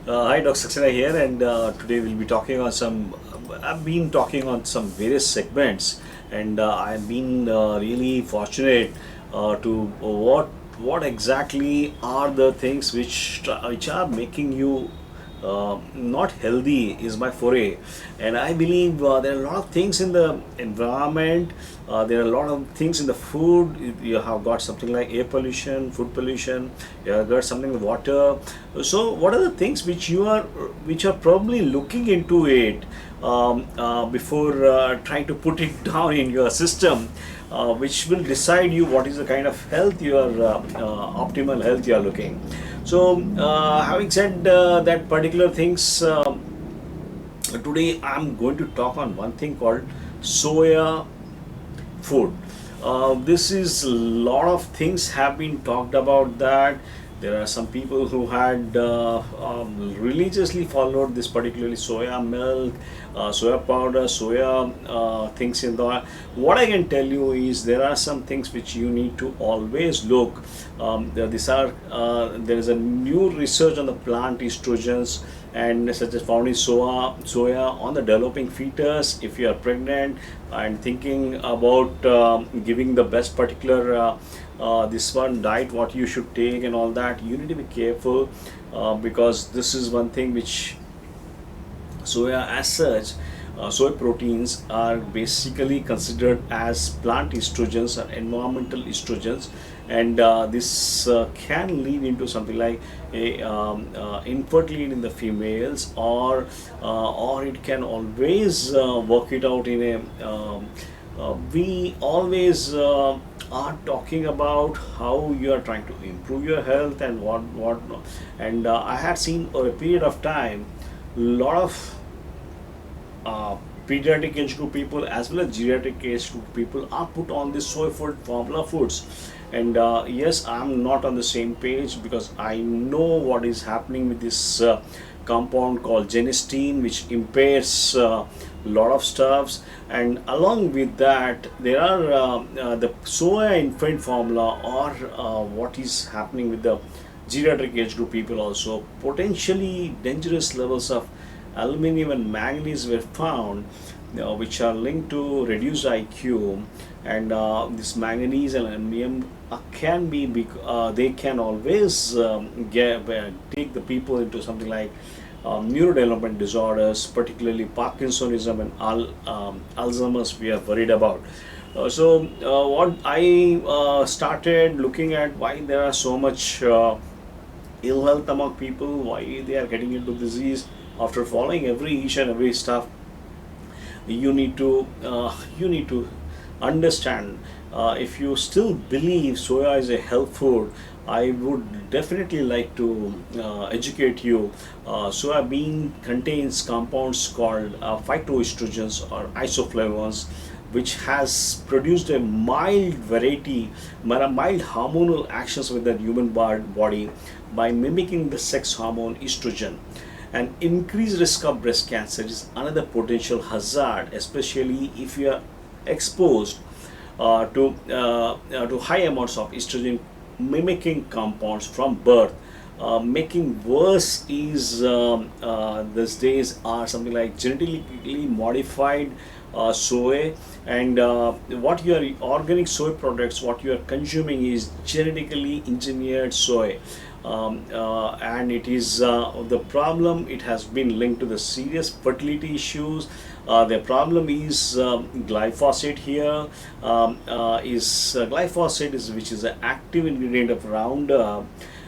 Hi, Dr. Saxena here, and today we'll be talking on some. I've been talking on some various segments, and I've been really fortunate to what exactly are the things which are making you not healthy is my foray. And I believe there are a lot of things in the environment, there are a lot of things in the food. You have got something like air pollution, food pollution, you have got something with water. So what are the things which are probably looking into it before trying to put it down in your system, which will decide you what is the kind of health you are, optimal health you are looking. So, having said that particular things, today I'm going to talk on one thing called soya food. This is a lot of things have been talked about that. There are some people who had religiously followed this, particularly soya milk, soya powder, soya things in the. What I can tell you is there are some things which you need to always look. There is a new research on the plant estrogens and such as found in soya on the developing fetus. If you are pregnant and thinking about giving the best particular this one diet, what you should take and all that, you need to be careful because this is one thing which soya as such. Soy proteins are basically considered as plant estrogens or environmental estrogens, and this can lead into something like a infertility in the females, or it can always work it out in a. We always are talking about how you are trying to improve your health and what not. And I had seen over a period of time lot of uh, pediatric age group people as well as geriatric age group people are put on this soy food formula foods. And yes, I'm not on the same page because I know what is happening with this compound called genistein, which impairs a lot of stuffs. And along with that, there are the soya infant formula, or what is happening with the geriatric age group people also. Potentially dangerous levels of aluminum and manganese were found, which are linked to reduced IQ. And this manganese and aluminum they can always take the people into something like neurodevelopment disorders, particularly Parkinsonism and Alzheimer's. We are worried about. What I started looking at why there are so much ill health among people, why they are getting into disease. After following each and every stuff, you need to understand. If you still believe soya is a health food, I would definitely like to educate you. Soya bean contains compounds called phytoestrogens or isoflavones, which has produced a mild variety, mild hormonal actions with the human body by mimicking the sex hormone estrogen. An increased risk of breast cancer is another potential hazard, especially if you are exposed to high amounts of estrogen mimicking compounds from birth. Making worse is these days are something like genetically modified soy, and what your organic soy products, what you are consuming is genetically engineered soy. And it is the problem. It has been linked to the serious fertility issues. The problem is glyphosate here. Glyphosate is which is an active ingredient of Roundup.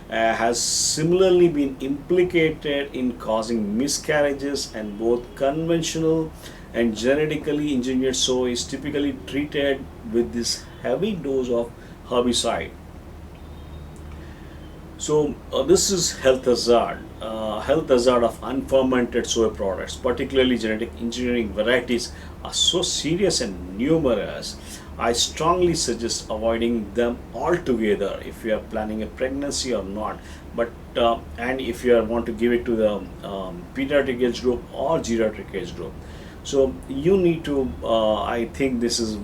Has similarly been implicated in causing miscarriages, and both conventional and genetically engineered soy is typically treated with this heavy dose of herbicide. So this is health hazard of unfermented soy products, particularly genetic engineering varieties, are so serious and numerous. I strongly suggest avoiding them altogether if you are planning a pregnancy or not. But and if you want to give it to the pediatric age group or geriatric age group. So you need to, I think this is,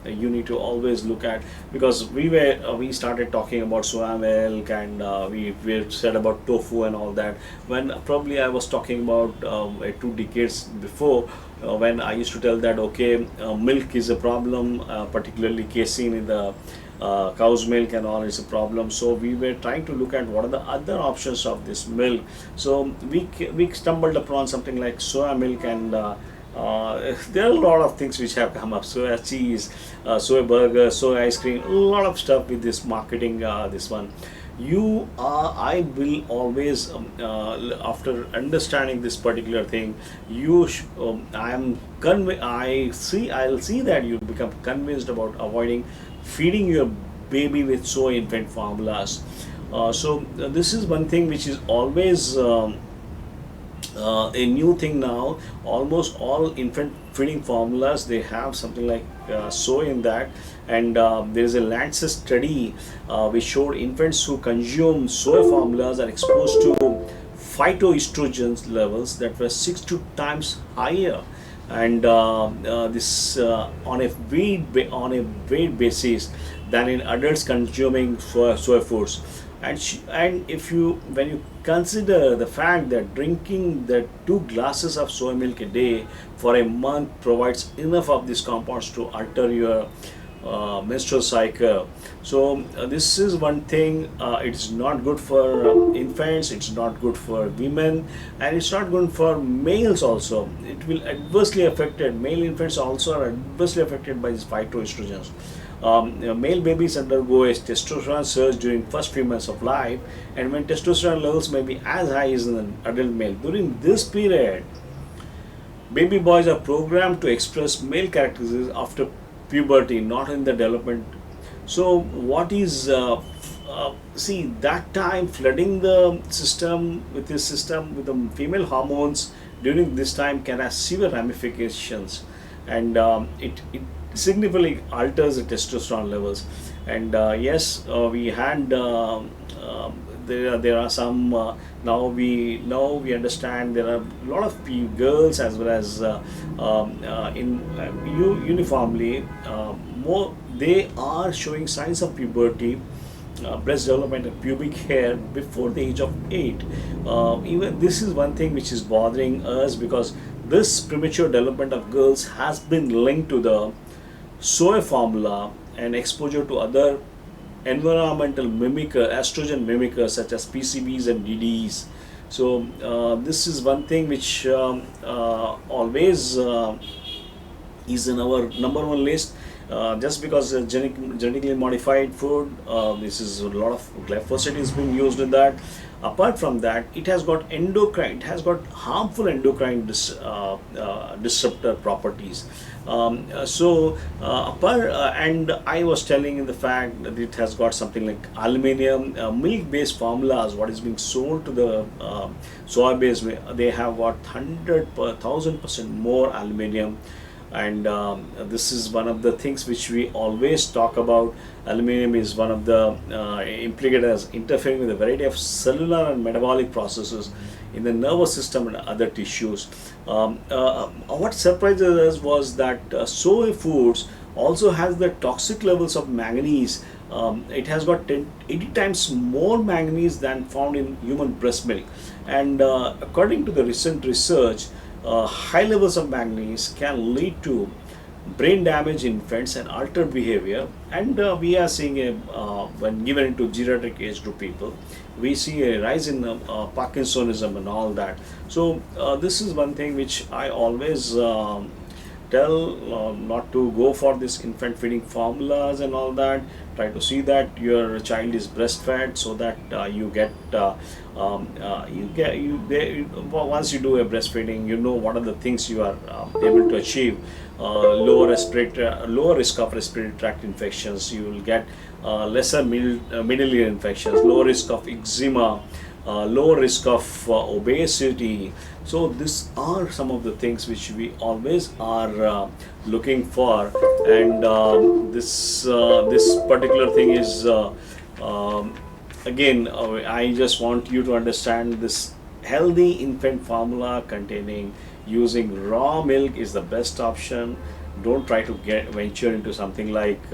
you need to always look at, because we started talking about soya milk, and we said about tofu and all that, when probably I was talking about 2 decades before, when I used to tell that okay, milk is a problem, particularly casein in the cow's milk and all is a problem. So we were trying to look at what are the other options of this milk. So we stumbled upon something like soya milk, and there are a lot of things which have come up: soya cheese, soya burger, soya ice cream, a lot of stuff with this marketing. This one, I will always, after understanding this particular thing, I'll see that you become convinced about avoiding feeding your baby with soy infant formulas. This is one thing which is always a new thing now. Almost all infant feeding formulas, they have something like soy in that, and there is a Lancet study which showed infants who consume soy formulas are exposed to phytoestrogen levels that were 6 to times higher, and this on a weight basis than in adults consuming soy foods. And if you when you consider the fact that drinking the 2 glasses of soy milk a day for a month provides enough of these compounds to alter your menstrual cycle. So this is one thing. It's not good for infants, it's not good for women, and it's not good for males also. It will adversely affected male infants also are adversely affected by these phytoestrogens. Male babies undergo a testosterone surge during first few months of life, and when testosterone levels may be as high as in an adult male. During this period, baby boys are programmed to express male characteristics after puberty, not in the development. So what is see that time flooding the system with the female hormones during this time can have severe ramifications, and it significantly alters the testosterone levels. And yes, we had there are some now we understand there are a lot of girls as well as uniformly more they are showing signs of puberty, breast development and pubic hair before the age of 8. Even this is one thing which is bothering us, because this premature development of girls has been linked to the soy formula and exposure to other environmental estrogen mimickers such as PCBs and DDEs. So this is one thing which always is in our number one list. Just because genetically modified food, this is a lot of glyphosate is being used in that. Apart from that, it has got harmful endocrine disruptor properties. And I was telling in the fact that it has got something like aluminum, milk-based formulas. What is being sold to the soy-based, they have got 1,000% more aluminum, and this is one of the things which we always talk about. Aluminum is one of the implicated as interfering with a variety of cellular and metabolic processes in the nervous system and other tissues. What surprises us was that soy foods also has the toxic levels of manganese. It has got 80 times more manganese than found in human breast milk, and according to the recent research, high levels of manganese can lead to brain damage in infants and altered behavior. And we are seeing when given into geriatric age group people, we see a rise in Parkinsonism and all that. So this is one thing which I always tell not to go for this infant feeding formulas and all that. Try to see that your child is breastfed, so that once you do a breastfeeding, you know what are the things you are able to achieve. Lower risk of respiratory tract infections. You will get lesser middle ear infections, lower risk of eczema, lower risk of obesity. So these are some of the things which we always are looking for, and this particular thing is again, I just want you to understand this healthy infant formula containing using raw milk is the best option. Don't try to get venture into something like